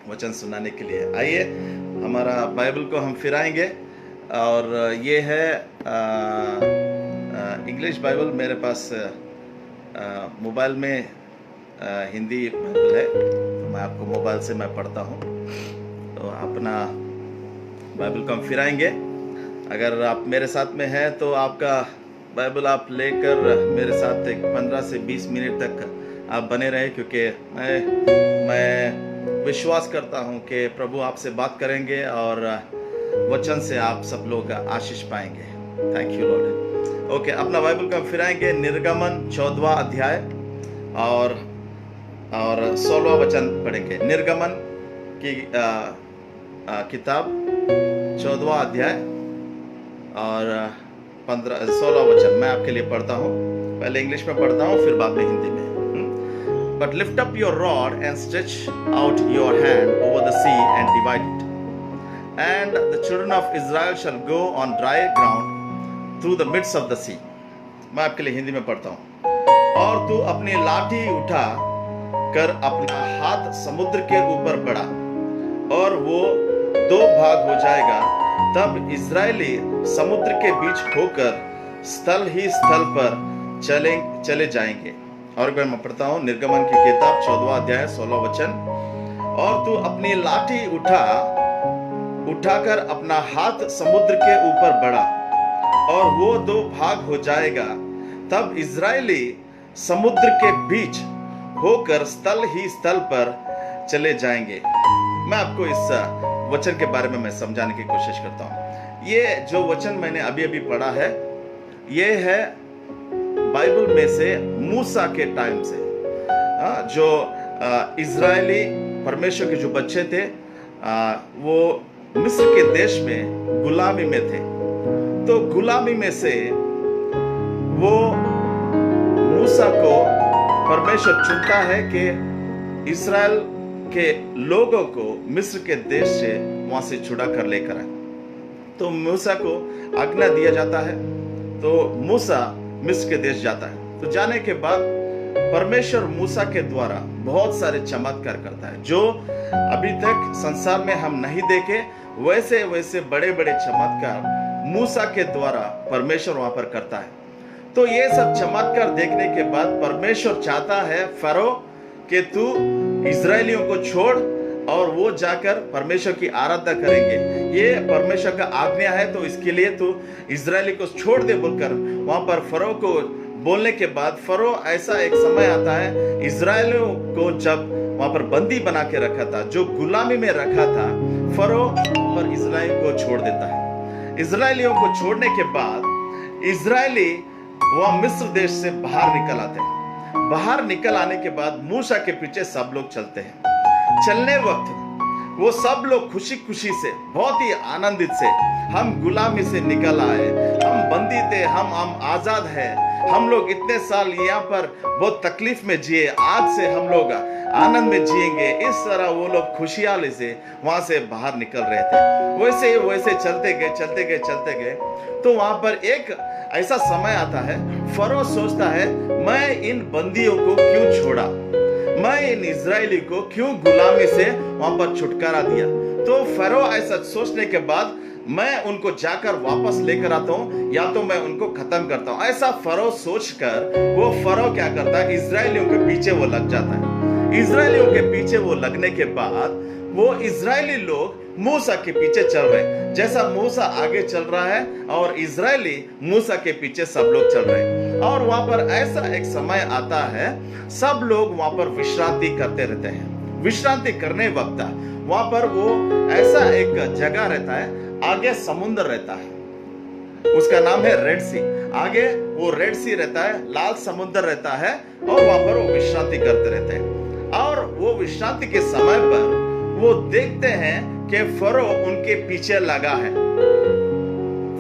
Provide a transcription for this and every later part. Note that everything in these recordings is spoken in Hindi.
वचन सुनाने के लिए। आइए हमारा बाइबल को हम फिराएंगे और ये है इंग्लिश बाइबल मेरे पास मोबाइल में हिंदी बाइबल है, तो मैं आपको मोबाइल से मैं पढ़ता हूँ। तो अपना बाइबल को हम फिराएंगे। अगर आप मेरे साथ में हैं तो आपका बाइबल आप लेकर मेरे साथ एक 15 से 20 मिनट तक आप बने रहे, क्योंकि मैं विश्वास करता हूं कि प्रभु आपसे बात करेंगे और वचन से आप सब लोग आशीष पाएंगे। Thank you Lord. ओके, अपना बाइबल को हम फिराएंगे। निर्गमन 14वां अध्याय और 16वां वचन पढ़ेंगे। निर्गमन की किताब 14वां अध्याय और 16वां वचन मैं आपके लिए पढ़ता हूँ। पहले इंग्लिश में पढ़ता हूँ, फिर बाद में हिंदी में। But lift up your rod and stretch out your hand over the sea and divide it. And the children of Israel shall go on dry ground through the midst of the sea. मैं आपके लिए हिंदी में पढ़ता हूँ। और तू अपनी लाठी उठा कर अपना हाथ समुद्र के ऊपर बढ़ा और वो 2 भाग हो जाएगा। तब इजरायली समुद्र के बीच होकर स्थल ही स्थल पर चले जाएंगे। और मैं पढ़ता हूं निर्गमन की किताब 14वां अध्याय 16वां वचन। और तू अपनी लाठी उठाकर अपना हाथ समुद्र के ऊपर बढ़ा और वो 2 भाग हो जाएगा। तब इजरायली समुद्र के बीच होकर स्थल ही स्थल पर चले जाएंगे। मैं आपको इस वचन के बारे में मैं समझाने की कोशिश करता हूं। ये जो वचन मैंने अभी अभी पढ़ा है, ये है बाइबल में से मूसा के टाइम से। जो इजरायली परमेश्वर के जो बच्चे थे, वो मिस्र के देश में गुलामी में थे। तो गुलामी में से वो मूसा को परमेश्वर चुनता है कि इस्राएल के लोगों को मिस्र के देश से वहां से छुड़ा कर लेकर आए। तो मूसा को आज्ञा दिया जाता है, तो मूसा मिस्र के देश जाता है। तो जाने के बाद परमेश्वर मूसा के द्वारा बहुत सारे चमत्कार करता है, जो अभी तक संसार में हम नहीं देखे। वैसे वैसे बड़े बड़े चमत्कार मूसा के द्वारा परमेश्वर वहां पर करता है। तो ये सब चमत्कार देखने के बाद परमेश्वर चाहता है फरो कि तू इजरायलियों को छोड़ और वो जाकर परमेश्वर की आराधना करेंगे। ये परमेश्वर का आज्ञा है, तो इसके लिए तू इजरायली को छोड़ दे बोलकर वहां पर फरो को बोलने के बाद फरो ऐसा एक समय आता है, इजरायलियों को जब वहां पर बंदी बना के रखा था, जो गुलामी में रखा था, फरो पर इजराइल को छोड़ देता है। इजरायलियों को छोड़ने के बाद इजरायली वह मिस्र देश से बाहर निकल आते हैं। बाहर निकल आने के बाद मूसा के पीछे सब लोग चलते हैं। चलने वक्त वो सब लोग खुशी खुशी से, बहुत ही आनंदित से, हम गुलामी से निकल आए, हम बंदी थे, हम आजाद हैं, हम लोग इतने साल यहाँ पर बहुत तकलीफ में जिए, आज से हम लोग आनंद में जिएंगे। इस तरह वो लोग खुशहाली से वहां से बाहर निकल रहे थे। वैसे वैसे चलते गए तो वहां पर एक ऐसा समय आता है, फरो सोचता है मैं इन बंदियों को क्यों छोड़ा, मैं इन इजरायली को क्यों गुलामी से वहां पर छुटकारा दिया। तो फरो ऐसा सोचने के बाद मैं उनको जाकर वापस लेकर आता हूं, या तो मैं उनको खत्म करता हूं। ऐसा फरो सोचकर वो फरो क्या करता है, इजरायलियों के पीछे वो लग जाता है। इजरायलियों के पीछे वो लगने के बाद वो इजरायली लोग मूसा के पीछे चल रहे हैं। जैसा मूसा आगे चल रहा है और इजरायली मूसा के पीछे सब लोग चल रहे हैं। और वहां पर ऐसा एक समय आता है, सब लोग वहां पर विश्रांति करते रहते हैं। विश्रांति करने वक्त वहां पर वो ऐसा एक जगह रहता है, आगे समुद्र रहता है, उसका नाम है रेड सी। आगे वो रेड सी रहता है, लाल समुद्र रहता है, और वहां पर वो विश्रांति करते रहते हैं। और वो विश्रांति के समय पर वो देखते हैं कि फरो उनके पीछे लगा है।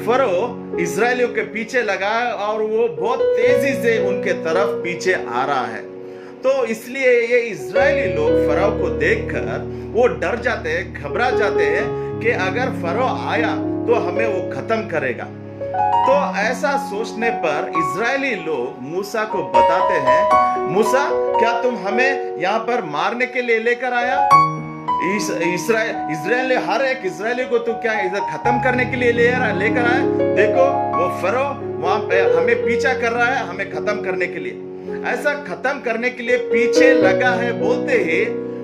फरो इजरायलियों के पीछे लगा है और वो बहुत तेजी से उनके तरफ पीछे आ रहा है। तो इसलिए ये इजरायली लोग फरो को देखकर वो डर जाते हैं, घबरा जाते हैं कि अगर फरो आया तो हमें वो खत्म करेगा। तो ऐसा सोचने पर इजरायली लोग मूसा को बताते हैं, मूसा क्या तुम हमें यहाँ पर मारने के लिए लेकर आया? इस्राएल ने हर एक इस्राएली को तो क्या इधर खत्म करने के लिए लेकर आया। देखो वो फरो वहां पे हमें पीछा कर रहा है, हमें खत्म करने के लिए, ऐसा खत्म करने के लिए पीछे लगा है। बोलते ही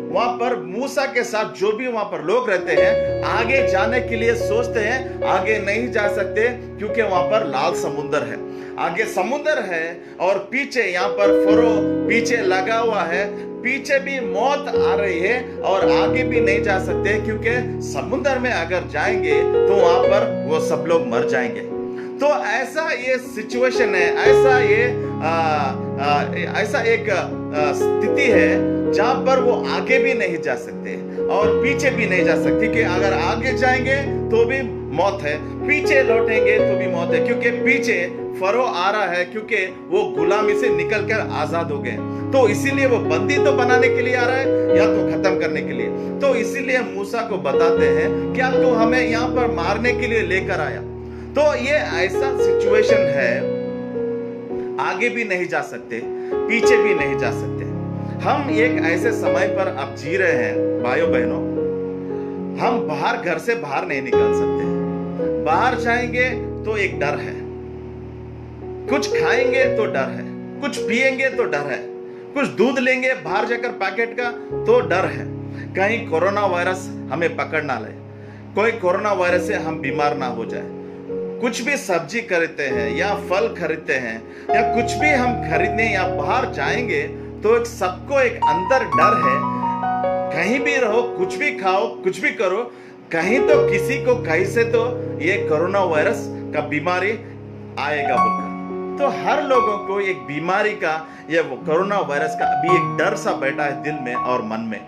वहां पर मूसा के साथ जो भी वहां पर लोग रहते हैं आगे जाने के लिए सोचते हैं, आगे नहीं जा सकते क्योंकि वहां पर लाल समुद्र है, आगे समुद्र है और पीछे यहाँ पर फरो पीछे लगा हुआ है, पीछे भी मौत आ रही है और आगे भी नहीं जा सकते क्योंकि समुद्र में अगर जाएंगे तो वहां पर वो सब लोग मर जाएंगे। तो ऐसा ये सिचुएशन है, ऐसा एक स्थिति है जहां पर वो आगे भी नहीं जा सकते और पीछे भी नहीं जा सकते कि अगर आगे जाएंगे तो भी मौत है, पीछे लौटेंगे तो भी मौत है, क्योंकि पीछे फरो आ रहा है, क्योंकि वो गुलामी से निकलकर आजाद हो गए। तो इसीलिए वो बंदी तो बनाने के लिए आ रहा है या तो खत्म करने के लिए। तो इसीलिए मूसा को बताते हैं क्या तू हमें यहाँ पर मारने के लिए लेकर आया। तो ये ऐसा सिचुएशन है, आगे भी नहीं जा सकते, पीछे भी नहीं जा सकते। हम एक ऐसे समय पर अब जी रहे हैं भाइयों बहनों, हम बाहर घर से बाहर नहीं निकल सकते। बाहर जाएंगे तो एक डर है, कुछ खाएंगे तो डर है, कुछ पिएंगे तो डर है, कुछ दूध लेंगे बाहर जाकर पैकेट का तो डर है कहीं कोरोना वायरस हमें पकड़ ना ले, कोई कोरोना वायरस से हम बीमार ना हो जाए। कुछ भी सब्जी खरीदते हैं या फल खरीदते हैं या कुछ भी हम खरीदने या बाहर जाएंगे तो सबको एक अंदर डर है, कहीं भी रहो, कुछ भी खाओ, कुछ भी करो, कहीं तो किसी को कहीं से तो ये कोरोना वायरस का बीमारी आएगा बोलकर। तो हर लोगों को एक बीमारी का या वो कोरोना वायरस का अभी एक डर सा बैठा है दिल में और मन में।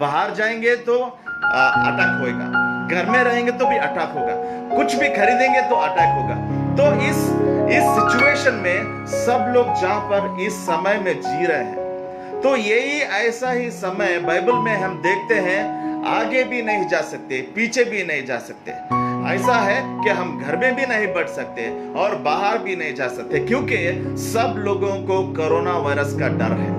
बाहर जाएंगे तो अटैक होगा, घर में रहेंगे तो भी अटैक होगा, कुछ भी खरीदेंगे तो अटैक होगा। तो इस सिचुएशन में सब लोग जहां पर इस समय में जी रहे हैं, तो यही ऐसा ही समय बाइबल में हम देखते हैं, आगे भी नहीं जा सकते, पीछे भी नहीं जा सकते। ऐसा है कि हम घर में भी नहीं बैठ सकते और बाहर भी नहीं जा सकते, क्योंकि सब लोगों को कोरोना वायरस का डर है।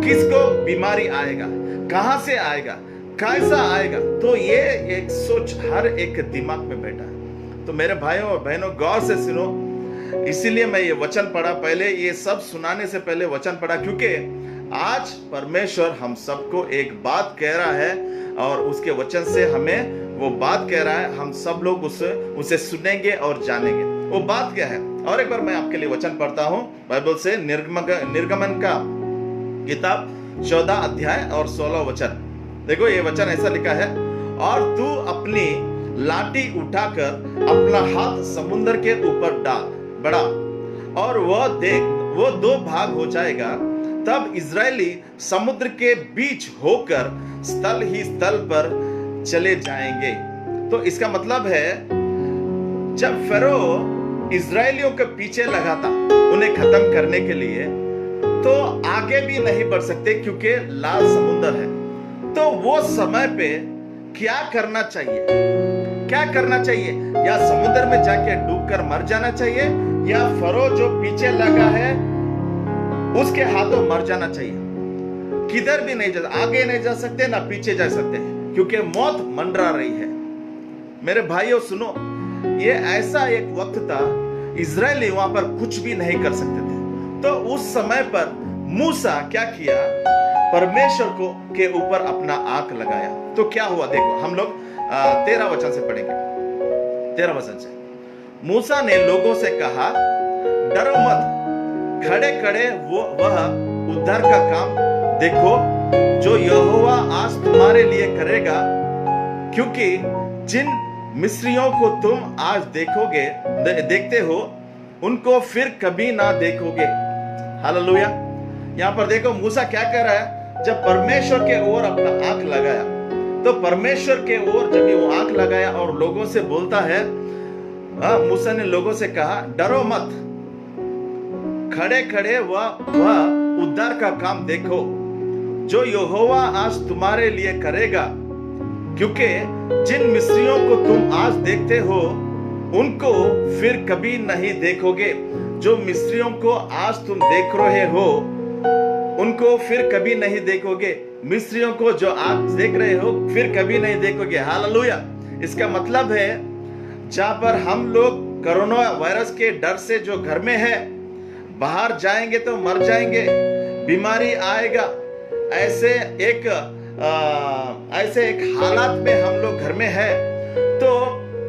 किसको बीमारी आएगा, कहां से आएगा, कैसा आएगा, तो ये एक सोच हर एक दिमाग में बैठा है। तो मेरे भाइयों और बहनों गौर से सुनो, इसीलिए मैं ये वचन पढ़ा, पहले ये सब सुनाने से पहले वचन पढ़ा, क्योंकि आज परमेश्वर हम सबको एक बात कह रहा है और उसके वचन से हमें वो बात कह रहा है, हम सब लोग उसे सुनेंगे और जानेंगे वो बात क्या है। और एक बार मैं आपके लिए वचन पढ़ता हूं बाइबल से, निर्गमन का किताब 14 अध्याय और 16 वचन। देखो ये वचन ऐसा लिखा है, और तू अपनी लाठी उठाकर अपना हाथ समुद्र के ऊपर बढ़ा और वो 2 भाग हो जाएगा, तब इजरायली समुद्र के बीच होकर स्थल ही स्थल पर चले जाएंगे। तो इसका मतलब है जब फरो इजरायलियों के पीछे लगा था उन्हें खत्म करने के लिए, तो आगे भी नहीं बढ़ सकते क्योंकि लाल समुद्र है। तो वो समय पे क्या करना चाहिए, क्या करना चाहिए? या समुद्र में जाके डूबकर मर जाना चाहिए, या फरो जो पीछे लगा है उसके हाथों मर जाना चाहिए। किधर भी नहीं जा, आगे नहीं जा सकते ना पीछे जा सकते, क्योंकि मौत मंडरा रही है। मेरे भाइयों सुनो, ये ऐसा एक वक्त था, इजरायली वहां पर कुछ भी नहीं कर सकते थे। तो उस समय पर मूसा क्या किया, परमेश्वर को के ऊपर अपना आंख लगाया। तो क्या हुआ देखो, हम लोग 13 वचन से पढ़ेंगे। 13 वचन से, मूसा ने लोगों से कहा, डरो मत, खड़े खड़े वह उद्धार का काम देखो जो यहोवा आज तुम्हारे लिए करेगा, क्योंकि जिन मिस्रियों को तुम आज देखते हो उनको फिर कभी ना देखोगे। हालेलुया। यहां पर देखो मूसा क्या कह रहा है, जब परमेश्वर के ओर अपना आंख लगाया, तो परमेश्वर के ओर जब वो आंख लगाया और लोगों से बोलता है, मूसा ने लोगों से कहा, डरो मत, खड़े खड़े वह उद्धार का काम देखो जो यहोवा आज तुम्हारे लिए करेगा, क्योंकि जिन मिस्रियों को तुम आज देखते हो उनको फिर कभी नहीं देखोगे। जो मिस्रियों को आज तुम देख रहे हो उनको फिर कभी नहीं देखोगे। मिस्रियों को जो आप देख रहे हो फिर कभी नहीं देखोगे। हालेलुया। इसका मतलब है जहां पर हम लोग कोरोना वायरस के डर से जो घर में है, बाहर जाएंगे तो मर जाएंगे, बीमारी आएगा, ऐसे एक हालात में हम लोग घर में है। तो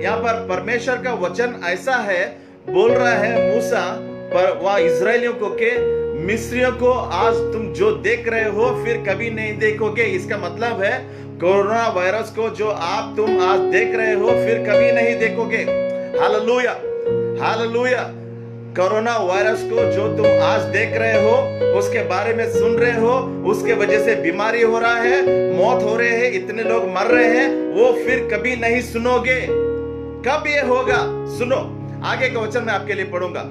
यहाँ पर परमेश्वर का वचन ऐसा है, बोल रहा है मूसा पर वह इजरायलियों को के मिस्रियों को आज तुम जो देख रहे हो फिर कभी नहीं देखोगे। इसका मतलब है कोरोना वायरस को जो तुम आज देख रहे हो फिर कभी नहीं देखोगे। Hallelujah, hallelujah. कोरोना वायरस को जो तुम आज देख रहे हो, उसके बारे में सुन रहे हो, उसके वजह से बीमारी हो रहा है, मौत हो रहे हैं, इतने लोग मर रहे हैं, वो फिर कभी नहीं सुनोगे। कब ये होगा? सुनो, आगे का वचन मैं आपके लिए पढ़ूंगा।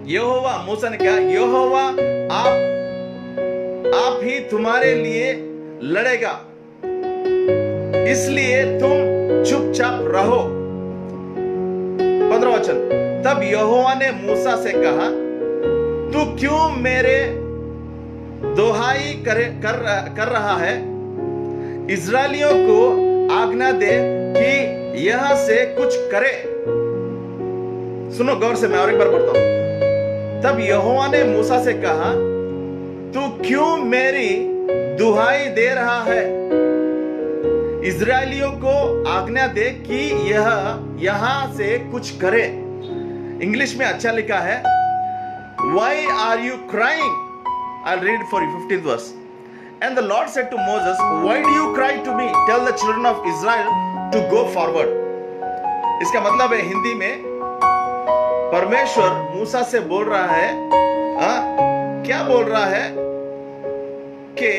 यहोवा, मूसा ने कहा, यहोवा आप ही तुम्हारे लिए लड़ेगा, इसलिए तुम चुपचाप रहो। 15 वचन, तब यहोवा ने मूसा से कहा, तू क्यों मेरे दोहाई कर रहा है? इजरायलियों को आज्ञा दे कि यहां से कुछ करे। सुनो गौर से, मैं और एक बार पढ़ता हूं। तब यहोवा ने मूसा से कहा, तू क्यों मेरी दुहाई दे रहा है? इजरायलियों को आज्ञा दे कि यह यहां से कुछ करे। इंग्लिश में अच्छा लिखा है, Why are you crying? I'll read for you 15th verse. And the Lord said to Moses, Why do you cry to me? Tell the children of Israel to go forward. इसका मतलब है हिंदी में, परमेश्वर मूसा से बोल रहा है, क्या बोल रहा है कि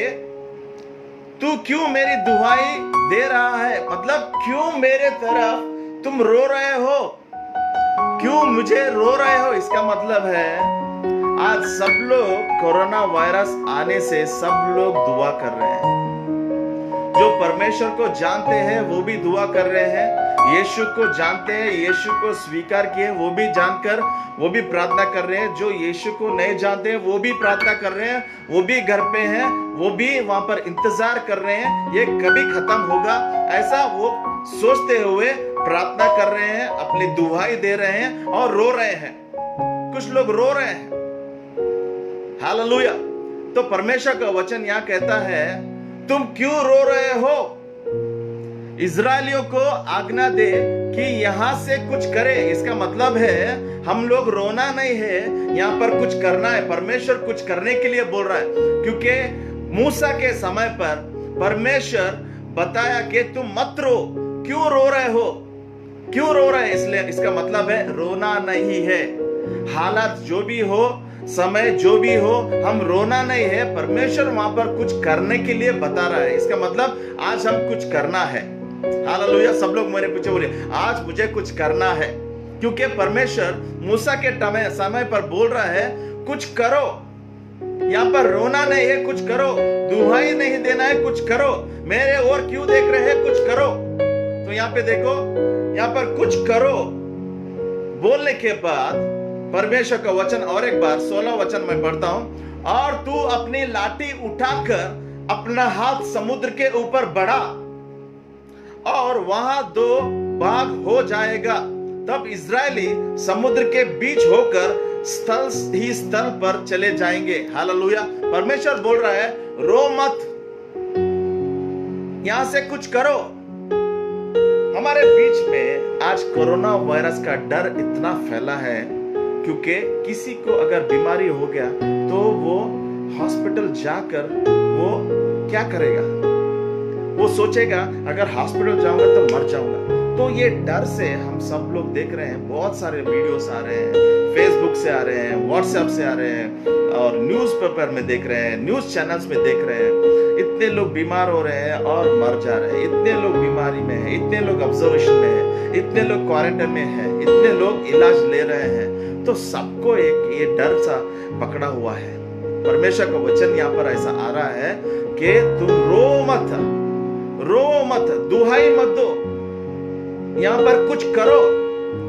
तू क्यों मेरी दुहाई दे रहा है? मतलब क्यों मेरे तरफ तुम रो रहे हो, क्यों मुझे रो रहे हो? इसका मतलब है आज सब लोग कोरोना वायरस आने से सब लोग दुआ कर रहे हैं। जो परमेश्वर को जानते हैं वो भी दुआ कर रहे हैं, यीशु को जानते हैं, यीशु को स्वीकार किए वो भी जानकर वो भी प्रार्थना कर रहे हैं। जो यीशु को नहीं जानते हैं वो भी प्रार्थना कर रहे हैं, वो भी घर पे हैं, वो भी वहां पर इंतजार कर रहे हैं ये कभी खत्म होगा, ऐसा वो सोचते हुए प्रार्थना कर रहे हैं, अपनी दुहाई दे रहे हैं और रो रहे हैं। कुछ लोग रो रहे हैं। हालेलुया। तो परमेश्वर का वचन यहां कहता है, तुम क्यों रो रहे हो? इजरायलियों को आज्ञा दे कि यहां से कुछ करे। इसका मतलब है हम लोग रोना नहीं है, यहां पर कुछ करना है। परमेश्वर कुछ करने के लिए बोल रहा है, क्योंकि मूसा के समय पर परमेश्वर बताया कि तुम मत रो। क्यों रो रहे हो? क्यों रो रहे हैं? इसलिए इसका मतलब है रोना नहीं है। हालात जो भी हो, समय जो भी हो, हम रोना नहीं है। परमेश्वर वहां पर कुछ करने के लिए बता रहा है। इसका मतलब आज हम कुछ करना है। हालेलुया। सब लोग मेरे पीछे बोले, आज मुझे कुछ करना है, क्योंकि परमेश्वर मूसा के समय पर बोल रहा है कुछ करो। यहाँ पर रोना नहीं है, कुछ करो। दुहाई नहीं देना है, कुछ करो। मेरे और क्यों देख रहे हैं? कुछ करो। तो यहाँ पे देखो, यहाँ पर कुछ करो बोलने के बाद परमेश्वर का वचन और एक बार 16 वचन में पढ़ता हूं, और तू अपनी लाठी उठाकर अपना हाथ समुद्र के ऊपर बढ़ा और वहां 2 भाग हो जाएगा। तब इजरायली समुद्र के बीच होकर स्थल पर चले जाएंगे। हालेलुया। परमेश्वर बोल रहा है रो मत, यहां से कुछ करो। हमारे बीच में आज कोरोना वायरस का डर इतना फैला है, क्योंकि किसी को अगर बीमारी हो गया तो वो हॉस्पिटल जाकर वो क्या करेगा? वो सोचेगा अगर हॉस्पिटल जाऊंगा तो मर जाऊंगा। तो ये डर से हम सब लोग देख रहे हैं, बहुत सारे वीडियोस आ रहे हैं, फेसबुक से आ रहे हैं, व्हाट्सएप से आ रहे हैं, और न्यूज़पेपर में देख रहे हैं, न्यूज चैनल्स में देख रहे हैं। इतने लोग बीमार हो रहे हैं और मर जा रहे हैं, इतने लोग बीमारी में है, इतने लोग ऑब्जर्वेशन में है, इतने लोग क्वारंटाइन में है, इतने लोग इलाज ले रहे हैं। तो सबको एक ये डर सा पकड़ा हुआ है। परमेश्वर का वचन यहाँ पर ऐसा आ रहा है कि तुम रो मत, दुहाई मत दो, यहाँ पर कुछ करो।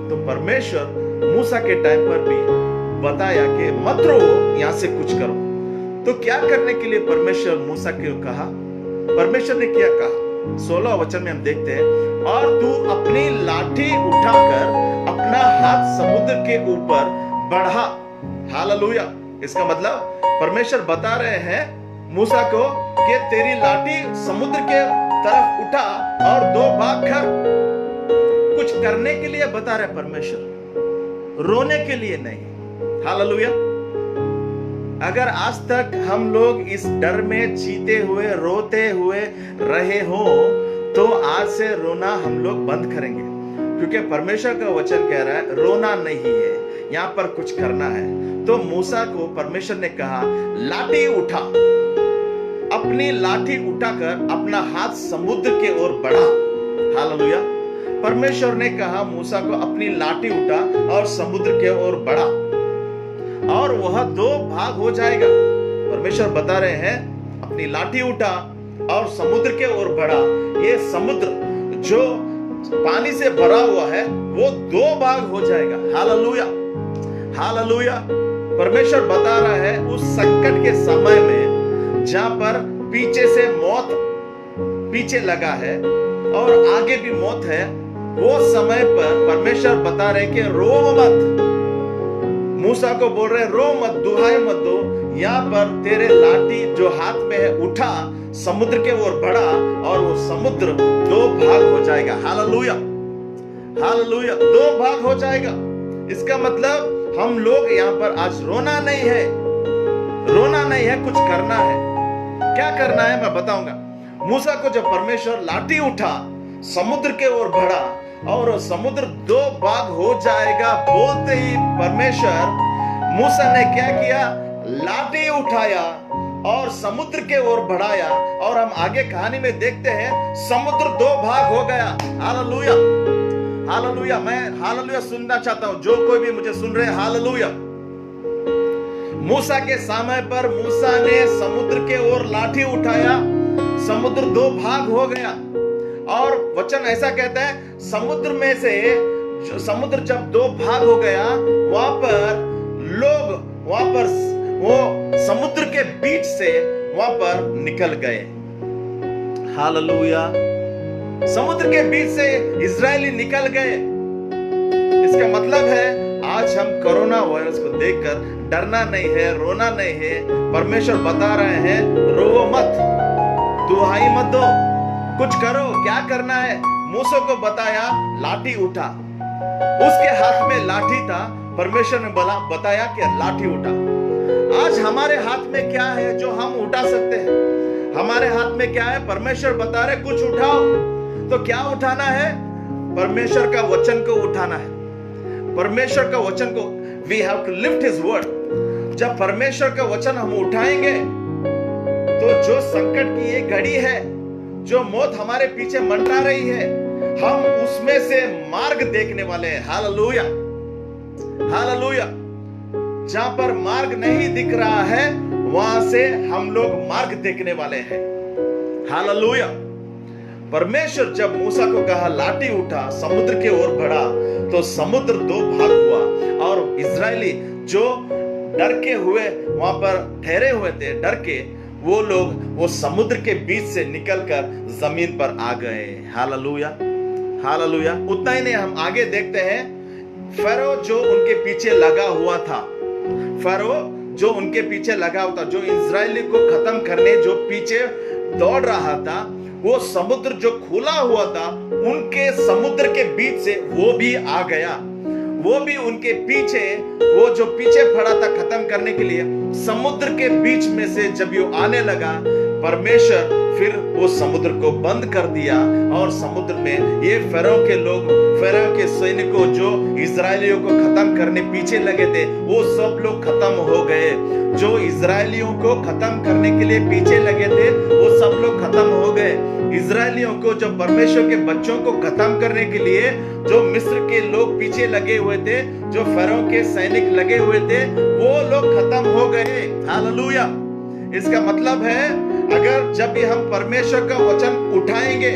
तो परमेश्वर मूसा के टाइम पर भी बताया कि मत रो, यहाँ से कुछ करो। तो क्या करने के लिए परमेश्वर मूसा को कहा? परमेश्वर ने क्या कहा? 16 वचन में हम देखते हैं, और तू अपनी लाठी उठाकर अपना हाथ समुद्र के ऊपर बढ़ा। हालेलुया। इसका मतलब परमेश्वर बता रहे हैं मूसा को कि तेरी लाठी समुद्र के तरफ उठा और 2 भाग कर। कुछ करने के लिए बता रहे परमेश्वर, रोने के लिए नहीं। हालेलुया। अगर आज तक हम लोग इस डर में जीते हुए रोते हुए रहे हो, तो आज से रोना हम लोग बंद करेंगे, क्योंकि परमेश्वर का वचन कह रहा है रोना नहीं है, यहां पर कुछ करना है। तो मूसा को परमेश्वर ने कहा लाठी उठा, अपनी लाठी उठाकर अपना हाथ समुद्र के ओर बढ़ा। हालेलुया। परमेश्वर ने कहा मूसा को अपनी लाठी उठा और समुद्र के ओर बढ़ा, और वह 2 भाग हो जाएगा। परमेश्वर बता रहे हैं अपनी लाठी उठा और समुद्र के ओर बढ़ा। ये समुद्र जो पानी से भरा हुआ है वो 2 भाग हो जाएगा। हालेलुया। हालेलुया। परमेश्वर बता रहा है उस संकट के समय में जहां पर पीछे से मौत पीछे लगा है और आगे भी मौत है, वो समय पर परमेश्वर बता रहे कि रो मत। मूसा को बोल रहे रो मत, दुहाई मत दो। यहाँ पर तेरे लाठी जो हाथ में है उठा, समुद्र के ओर बढ़ा, और वो समुद्र 2 भाग हो जाएगा। हालेलुया। हालेलुया। 2 भाग हो जाएगा। इसका मतलब हम लोग यहाँ पर आज रोना नहीं है, रोना नहीं है, कुछ करना है। क्या करना है मैं बताऊंगा। मूसा को जब परमेश्वर लाठी उठा, समुद्र के ओर बढ़ा और समुद्र 2 भाग हो जाएगा बोलते ही परमेश्वर मूसा ने क्या किया? लाठी उठाया और समुद्र के ओर बढ़ाया, और हम आगे कहानी में देखते हैं समुद्र 2 भाग हो गया। हालेलुया। हालेलुया। मैं हालेलुया सुनना चाहता हूं, जो कोई भी मुझे सुन रहे हैं। हालेलुया। मूसा के समय पर मूसा ने समुद्र के ओर लाठी उठाया, समुद्र 2 भाग हो गया, और वचन ऐसा कहता है समुद्र में से समुद्र जब 2 भाग हो गया, वहां पर लोग वहां पर वो समुद्र के बीच से वहां पर निकल गए। हालेलुया। समुद्र के बीच से इजरायली निकल गए। इसका मतलब है आज हम कोरोना वायरस को देखकर डरना नहीं है, रोना नहीं है। परमेश्वर बता रहे हैं रो मत, दुहाई मत दो, कुछ करो। क्या करना है? मूसा को बताया लाठी उठा, उसके हाथ में लाठी था। परमेश्वर ने बताया कि लाठी उठा। आज हमारे हाथ में क्या है जो हम उठा सकते हैं? हमारे हाथ में क्या है? परमेश्वर बता रहे कुछ उठाओ। तो क्या उठाना है? परमेश्वर का वचन को उठाना है। परमेश्वर का वचन को we have to lift his word. जब परमेश्वर का वचन हम उठाएंगे तो जो संकट की ये घड़ी है, जो मौत हमारे पीछे मंडरा रही है, हम उसमें से मार्ग देखने वाले हैं। हालेलुया। हालेलुया। जहां पर मार्ग नहीं दिख रहा है वहां से हम लोग मार्ग देखने वाले हैं। हालेलुया। परमेश्वर जब मूसा को कहा लाठी उठा, समुद्र के ओर बढ़ा, तो समुद्र 2 भाग हुआ, और इजरायली जो डर के हुए वहां पर ठहरे हुए थे, डर के वो लोग वो समुद्र के बीच से निकलकर जमीन पर आ गए। हालेलुया। हालेलुया। उतना ही नहीं, हम आगे देखते हैं फरो जो उनके पीछे लगा हुआ था, फरो जो उनके पीछे लगा हुआ था, जो इजरायली को खत्म करने जो पीछे दौड़ रहा था, वो समुद्र जो खुला हुआ था उनके समुद्र के बीच से वो भी आ गया। वो भी उनके पीछे, वो जो पीछे खड़ा था खत्म करने के लिए, समुद्र के बीच में से जब ये आने लगा, परमेश्वर फिर वो समुद्र को बंद कर दिया, और समुद्र में ये फरो के लोग, फरो के सैनिकों जो इजरायलियों को खत्म करने पीछे लगे थे, वो सब लोग खत्म हो गए। जो इजरायलियों को खत्म करने के लिए पीछे लगे थे वो सब लोग खत्म हो गए। इजरायलियों को, जो परमेश्वर के बच्चों को खत्म करने के लिए जो मिस्र के लोग पीछे लगे हुए थे, जो फरो के सैनिक लगे हुए थे, वो लोग खत्म हो गए। हालेलुया। इसका मतलब है अगर जब भी हम परमेश्वर का वचन उठाएंगे,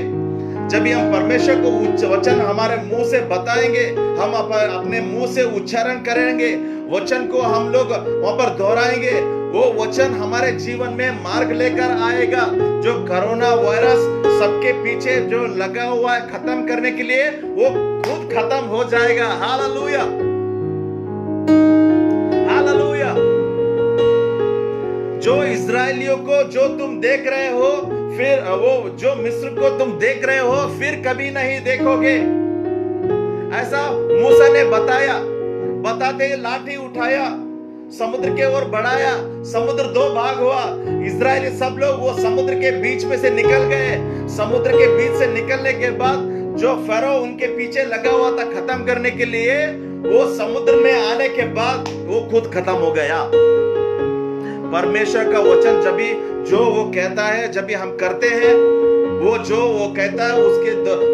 जब भी हम परमेश्वर को वचन हमारे मुंह से बताएंगे, हम अपने मुंह से उच्चारण करेंगे, वचन को हम लोग वहां पर दोहराएंगे, वो वचन हमारे जीवन में मार्ग लेकर आएगा। जो कोरोना वायरस सबके पीछे जो लगा हुआ है खत्म करने के लिए, वो खुद खत्म हो जाएगा। Hallelujah, hallelujah. जो इजरायलियों को जो तुम देख रहे हो, फिर वो जो मिस्र को तुम देख रहे हो, फिर कभी नहीं देखोगे। ऐसा मूसा ने बताते ही लाठी उठाया, समुद्र के ओर बढ़ाया, समुद्र दो भाग हुआ। इजरायली सब लोग वो समुद्र के बीच में से निकल गए। समुद्र के बीच से निकलने के बाद जो फरो उनके पीछे लगा हुआ था खत्म करने के लिए, वो समुद्र में आने के बाद वो खुद खत्म हो गया। परमेश्वर का वचन जब भी जो वो कहता है, जब भी हम करते हैं, वो जो वो कहता है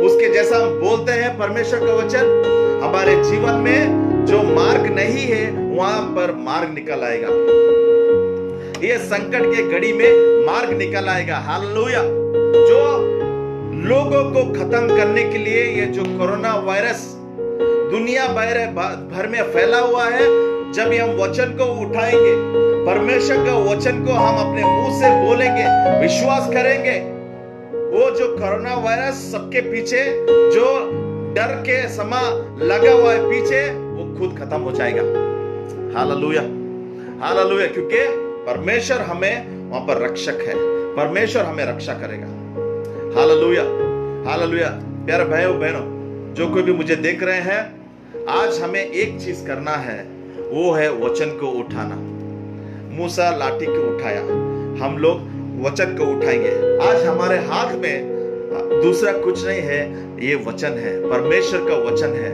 उसके जैसा हम बोलते हैं, परमेश्वर का वचन हमारे जीवन में जो मार्ग नहीं है वहां पर मार्ग निकल आएगा। ये संकट के घड़ी में मार्ग निकल आएगा। हालेलुया। जो लोगों को खत्म करने के लिए ये जो कोरोना वायरस दुनिया भर में फैला हुआ है, जब हम वचन को उठाएंगे, परमेश्वर का वचन को हम अपने मुंह से बोलेंगे, विश्वास करेंगे, वो जो कोरोना वायरस सबके पीछे जो डर के समा लगा हुआ है पीछे, वो खुद खत्म हो जाएगा। Hallelujah, hallelujah. क्योंकि परमेश्वर हमें वहां पर रक्षक है, परमेश्वर हमें रक्षा करेगा। Hallelujah, hallelujah. प्यारे भाइयों बहनों, जो कोई भी मुझे देख रहे हैं, आज हमें एक चीज करना है, वो है वचन को उठाना। मूसा लाठी को उठाया, हम लोग वचन को उठाएंगे। आज हमारे हाथ में दूसरा कुछ नहीं है, ये वचन है, परमेश्वर का वचन है।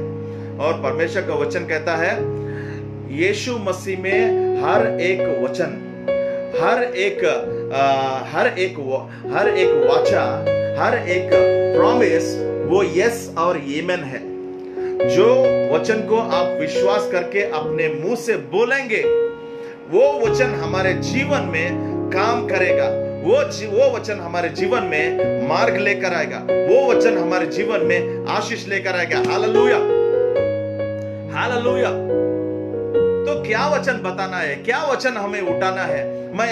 और परमेश्वर का वचन कहता है, यीशु मसीह में हर एक वचन, हर एक वाचा, हर एक प्रॉमिस, वो यस और येमेन है। जो वचन को आप विश्वास करके अपने मुंह से बोलेंगे, वो वचन हमारे जीवन में काम करेगा। वो वचन हमारे जीवन में मार्ग लेकर आएगा। वो वचन हमारे जीवन में आशीष लेकर आएगा। Hallelujah, hallelujah. तो क्या वचन बताना है, क्या वचन हमें उठाना है? मैं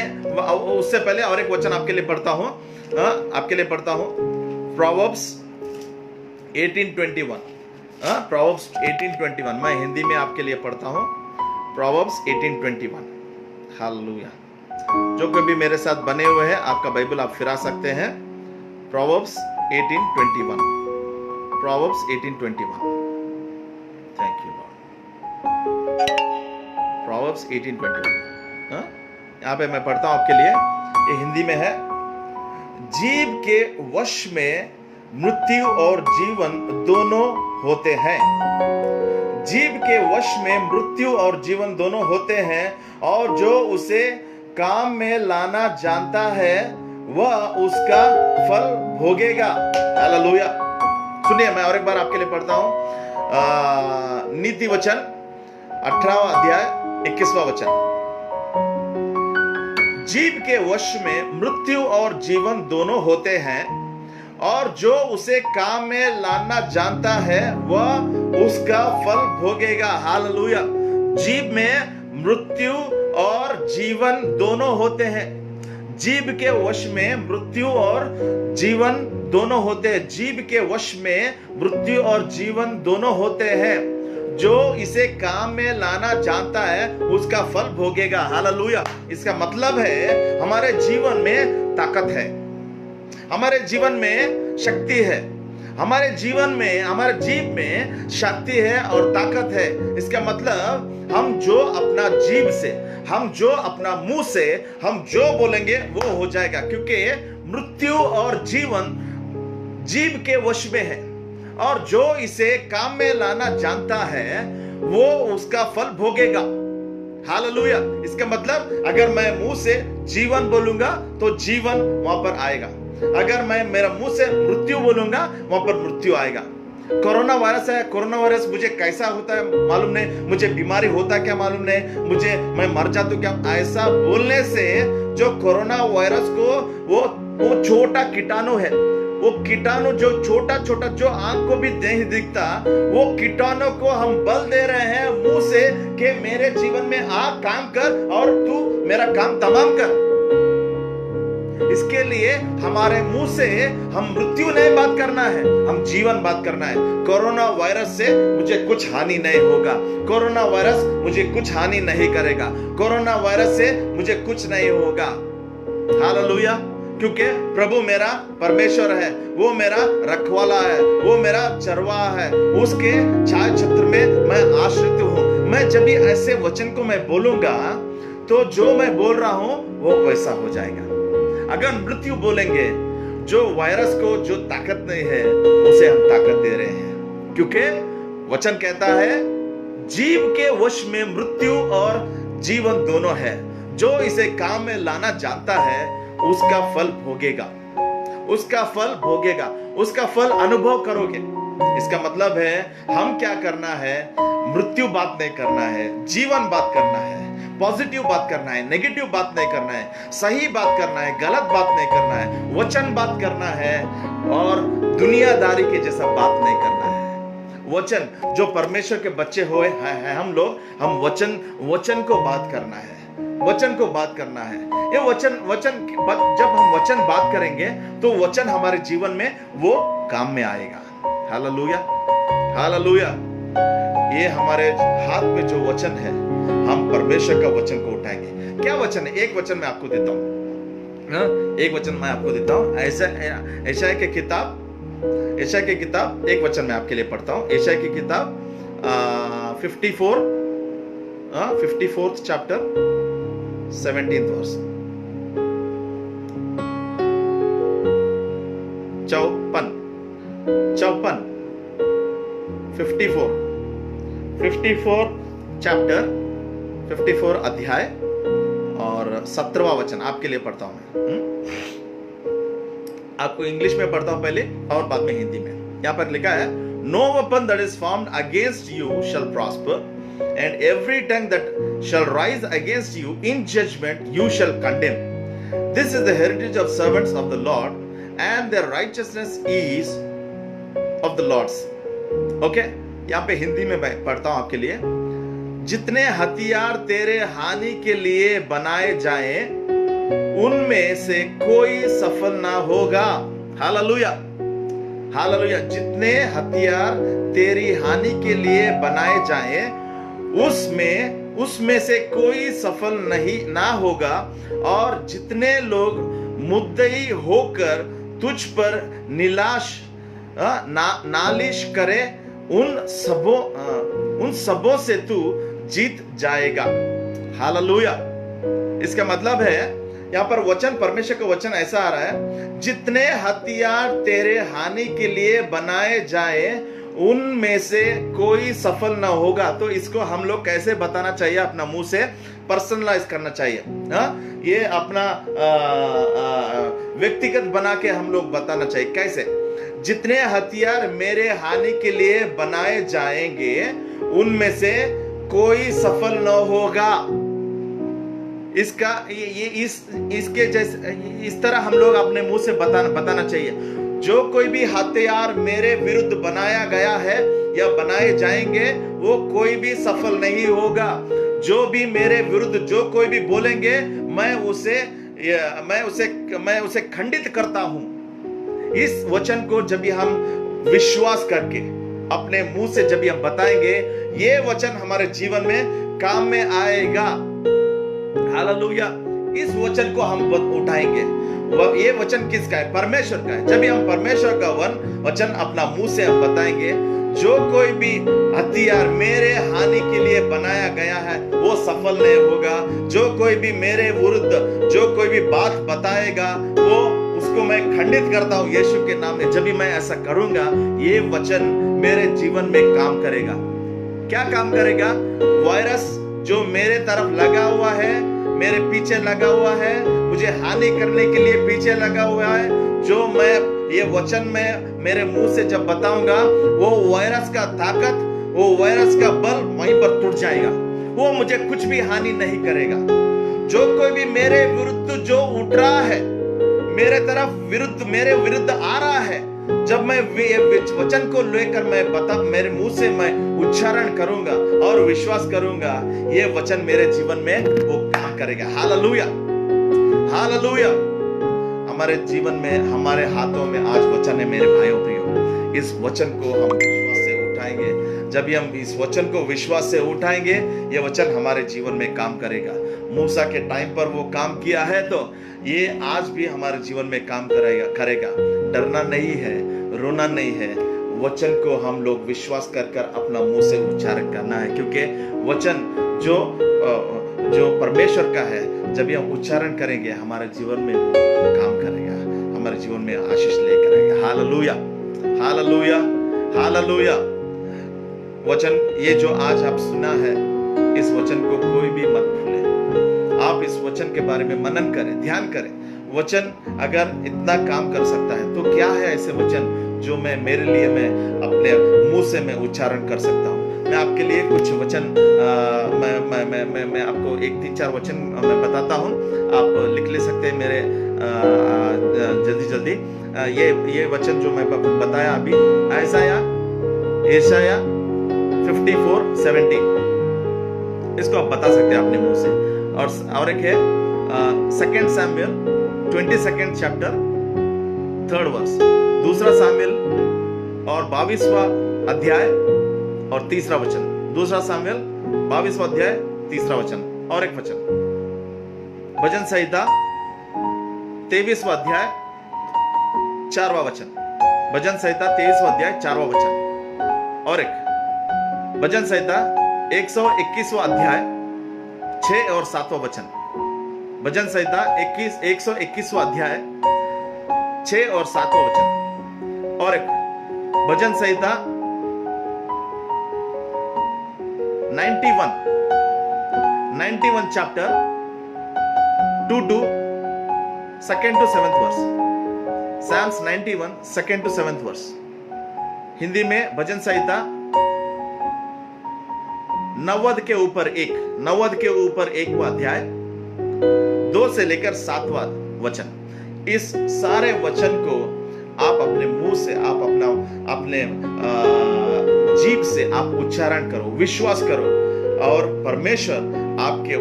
उससे पहले और एक वचन आपके लिए पढ़ता हूं, आपके लिए पढ़ता हूं, प्रोवर्ब्स 18:21। प्रोवर्ब्स 18:21 मैं हिंदी में आपके लिए पढ़ता हूं। प्रोवर्ब्स 18:21। हालेलुया। जो कोई भी मेरे साथ बने हुए हैं, आपका बाइबल आप फिरा सकते हैं। Proverbs 18:21। Proverbs 18:21। Thank you Lord. Proverbs 18:21। यहाँ पे मैं पढ़ता हूं आपके लिए, ये हिंदी में है। जीव के वश में मृत्यु और जीवन दोनों होते हैं। जीव के वश में मृत्यु और जीवन दोनों होते हैं, और जो उसे काम में लाना जानता है वह उसका फल भोगेगा। हालेलुया। सुनिए, मैं और एक बार आपके लिए पढ़ता हूं, नीति वचन 18वां अध्याय 21वां वचन। जीव के वश में मृत्यु और जीवन दोनों होते हैं, और जो उसे काम में लाना जानता है वह उसका फल भोगेगा। हालेलुया। जीव में मृत्यु और जीवन दोनों होते हैं। जीव के वश में मृत्यु और जीवन दोनों होते हैं। जीव के वश में मृत्यु और जीवन दोनों होते हैं। जो इसे काम में लाना जानता है उसका फल भोगेगा। हालेलुया। इसका मतलब है हमारे जीवन में ताकत है, हमारे जीवन में शक्ति है, हमारे जीवन में, हमारे जीव में शक्ति है और ताकत है। इसका मतलब हम जो अपना जीव से, हम जो अपना मुंह से हम जो बोलेंगे वो हो जाएगा। क्योंकि मृत्यु और जीवन जीव के वश में है, और जो इसे काम में लाना जानता है वो उसका फल भोगेगा। हालेलुया। इसका मतलब अगर मैं मुंह से जीवन बोलूंगा तो जीवन वहां पर आएगा। अगर मैं मेरा मुंह से मृत्यु बोलूंगा वहां पर मृत्यु आएगा। कोरोना वायरस है, कोरोना वायरस मुझे कैसा होता है मालूम नहीं, मुझे बीमारी होता क्या मालूम नहीं, मुझे मैं मर जाता क्या, ऐसा बोलने से जो कोरोना वायरस को वो छोटा कीटाणु है, वो कीटाणु जो छोटा छोटा जो आंख को भी नहीं दिखता, वो कीटाणु को हम बल दे रहे हैं मुंह से कि मेरे जीवन में आ काम कर और तू मेरा काम तमाम कर। इसके लिए हमारे मुंह से हम मृत्यु नहीं बात करना है, हम जीवन बात करना है। कोरोना वायरस से मुझे कुछ हानि नहीं होगा, कोरोना वायरस मुझे कुछ हानि नहीं करेगा, कोरोना वायरस से मुझे कुछ नहीं होगा। हालेलुया। क्योंकि प्रभु मेरा परमेश्वर है, वो मेरा रखवाला है, वो मेरा चरवाहा है, उसके छाया छत्र में मैं आश्रित हूं। मैं जब भी ऐसे वचन को मैं बोलूंगा तो जो मैं बोल रहा हूं वो वैसा हो जाएगा। अगर मृत्यु बोलेंगे, जो वायरस को जो ताकत नहीं है उसे हम ताकत दे रहे हैं, क्योंकि वचन कहता है जीव के वश में मृत्यु और जीवन दोनों है। जो इसे काम में लाना जानता है उसका फल भोगेगा, उसका फल भोगेगा, उसका फल अनुभव करोगे। इसका मतलब है हम क्या करना है, मृत्यु बात नहीं करना है, जीवन बात करना है, पॉजिटिव बात करना है, नेगेटिव बात नहीं करना है, सही बात करना है, गलत बात नहीं करना है, वचन बात करना है और दुनियादारी के जैसा बात नहीं करना है। वचन जो परमेश्वर के बच्चे हुए हैं हम लोग, हम वचन को बात करना है, वचन को बात करना है। ये वचन जब हम वचन बात करेंगे तो वचन हमारे जीवन में वो काम में आएगा। Hallelujah, hallelujah. ये हमारे हाथ में जो वचन है, हम परमेश्वर का वचन को उठाएंगे। क्या वचन है? एक वचन मैं आपको देता हूं, एक वचन मैं आपको देता हूं। यशायाह की किताब एक वचन मैं आपके लिए पढ़ता हूं। यशायाह की किताब 54th chapter 17th verse. 54 chapter 54 अध्याय और 17वां वचन आपके लिए पढ़ता हूं मैं। आपको इंग्लिश में पढ़ता हूं पहले और बाद में हिंदी में। यहां पर लिखा है, no weapon that is formed against you shall prosper and every tongue that shall rise against you in judgment you shall condemn. This is the heritage of servants of the Lord and their righteousness is of the Lord's. Okay? यहाँ पे हिंदी में मैं पढ़ता हूं आपके लिए। जितने हथियार तेरे हानि के लिए बनाए जाएं, उनमें से कोई सफल ना होगा। Hallelujah, hallelujah. जितने हथियार तेरी हानि के लिए बनाए जाएं, उसमें से कोई सफल ना होगा, और जितने लोग मुद्दई होकर तुझ पर नालिश करे, उन सबों से तू जीत जाएगा। हालेलुया। इसका मतलब है यहाँ पर वचन, परमेश्वर का वचन ऐसा आ रहा है, जितने हथियार तेरे हानि के लिए बनाए जाए उनमें से कोई सफल ना होगा। तो इसको हम लोग कैसे बताना चाहिए? अपना मुंह से पर्सनलाइज करना चाहिए। ये अपना व्यक्तिगत बना के हम लोग बताना चाहिए। कैसे? जितने हथियार मेरे हानि के लिए बनाए जाएंगे उनमें से कोई सफल न होगा। इसका इसके जैसे इस तरह हम लोग अपने मुंह से बताना चाहिए। जो कोई भी हथियार मेरे विरुद्ध बनाया गया है या बनाए जाएंगे, वो कोई भी सफल नहीं होगा। जो भी मेरे विरुद्ध जो कोई भी बोलेंगे, मैं उसे खंडित करता हूं। इस वचन को जब भी हम विश्वास करके अपने मुंह से जब भी हम बताएंगे, ये वचन हमारे जीवन में काम में आएगा। हालेलुया। इस वचन को हम उठाएंगे। ये वचन किसका है? परमेश्वर का है। जब भी हम परमेश्वर का वचन अपना मुंह से हम बताएंगे, जो कोई भी हथियार मेरे हानि के लिए बनाया गया है वो सफल नहीं होगा। जो कोई भी मेरे विरुद्ध जो कोई भी बात बताएगा, वो उसको मैं खंडित करता हूं यीशु के नाम में। जब भी मैं ऐसा करूंगा, ये वचन मेरे जीवन में काम करेगा। क्या काम करेगा? वायरस जो मेरे तरफ लगा हुआ है, मेरे पीछे लगा हुआ है, मुझे हानि करने के लिए पीछे लगा हुआ है, जो मैं ये वचन में मेरे मुंह से जब बताऊंगा, वो वायरस का ताकत, वो वायरस का बल वहीं पर टूट जाएगा। वो मुझे कुछ भी हानि नहीं करेगा। जो कोई भी मेरे विरुद्ध जो उठ रहा है, मेरे विरुद्ध आ रहा है, जब मैं वचन को लेकर मेरे मुंह से मैं उच्चारण करूंगा और विश्वास करूंगा, ये वचन मेरे जीवन में वो काम करेगा। Hallelujah, hallelujah. हमारे जीवन में, हमारे हाथों में आज वचन है मेरे भाइयों प्रियो। इस वचन को हम विश्वास से उठाएंगे। जब हम इस वचन को विश्वास से उठाएंगे, ये वचन हमारे जीवन में काम करेगा। मूसा के टाइम पर वो काम किया है, तो ये आज भी हमारे जीवन में काम करेगा। डरना नहीं है, रोना नहीं है। वचन को हम लोग विश्वास कर अपना मुंह से उच्चारण करना है, क्योंकि वचन जो परमेश्वर का है, जब हम उच्चारण करेंगे हमारे जीवन में काम करेगा, हमारे जीवन में आशीष लेकर आएगा। Hallelujah, hallelujah, hallelujah. वचन ये जो आज आप सुना है, इस वचन को कोई भी मत भूले। आप इस वचन के बारे में मनन करें, ध्यान करें। वचन अगर इतना काम कर सकता है, तो क्या है ऐसे वचन जो मेरे लिए मैं अपने मुंह से मैं उच्चारण कर सकता हूँ। मैं आपके लिए कुछ वचन मैं आपको 1-3-4 वचन मैं बताता हूँ, आप लिख ले सकते हैं मेरे जल्दी। ये वचन जो मैं बताया अभी, यशाया 54:17, इसको आप बता सकते हैं अपने मुंह से। और एक है 2 Samuel 22 chapter 3rd verse, 2 Samuel और 22वां अध्याय और 3रा वचन। 2 सामुएल 22वां अध्याय 3रा वचन। और एक वचन भजन संहिता 23वां अध्याय 4वां वचन। भजन संहिता 23वां अध्याय 4वां वचन। और एक भजन संहिता 121वां अध्याय 6 और 7वां वचन। भजन संहिता 121वां अध्याय 6 और 7वां वचन। और एक भजन संहिता 91 chapter 2 to 2nd to 7th verse. Psalms 91 2nd to 7th verse. Hindi में भजन संहिता 90 के ऊपर एक अध्याय 2 से लेकर 7वां वचन। इस सारे वचन को आप अपने मुंह से, आप अपने जीभ से आप उच्चारण करो, विश्वास करो, और परमेश्वर आपके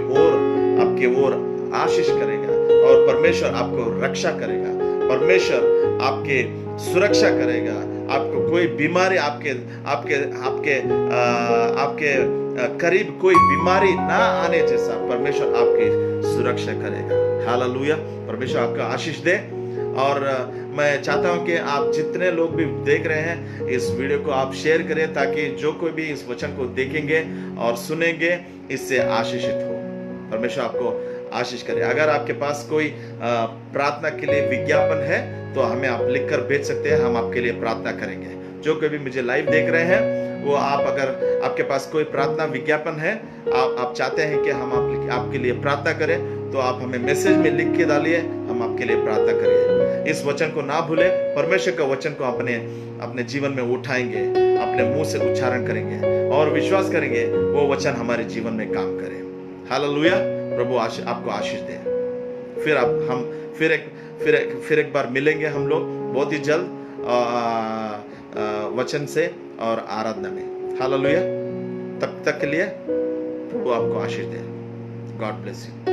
ओर आशीष करेगा, और परमेश्वर आपको रक्षा करेगा, परमेश्वर आपके सुरक्षा करेगा। आपको कोई बीमारी आपके करीब कोई बीमारी ना आने जैसा परमेश्वर आपकी सुरक्षा करेगा। हालेलुया। परमेश्वर आपका आशीष दे। और मैं चाहता हूं कि आप जितने लोग भी देख रहे हैं, इस वीडियो को आप शेयर करें, ताकि जो कोई भी इस वचन को देखेंगे और सुनेंगे, इससे आशीषित हो। परमेश्वर आपको आशीष करे। अगर आपके पास कोई प्रार्थना के लिए विज्ञापन है, तो हमें आप लिखकर भेज सकते हैं, हम आपके लिए प्रार्थना करेंगे। जो कोई भी मुझे लाइव देख रहे हैं, वो अगर आपके पास कोई प्रार्थना विज्ञापन है, आप चाहते हैं कि हम आपके लिए प्रार्थना करें, तो आप हमें मैसेज में लिख के डालिए, हम आपके लिए प्रार्थना करेंगे। इस वचन को ना भूलें। परमेश्वर का वचन को अपने जीवन में उठाएंगे, अपने मुंह से उच्चारण करेंगे और विश्वास करेंगे वो वचन हमारे जीवन में काम करे। हालेलुया। प्रभु आपको आशीष दे। हम फिर एक बार मिलेंगे हम लोग बहुत ही जल्द वचन से और आराधना में। हालेलुया। तब तक के लिए प्रभु आपको आशीष दे। God bless you.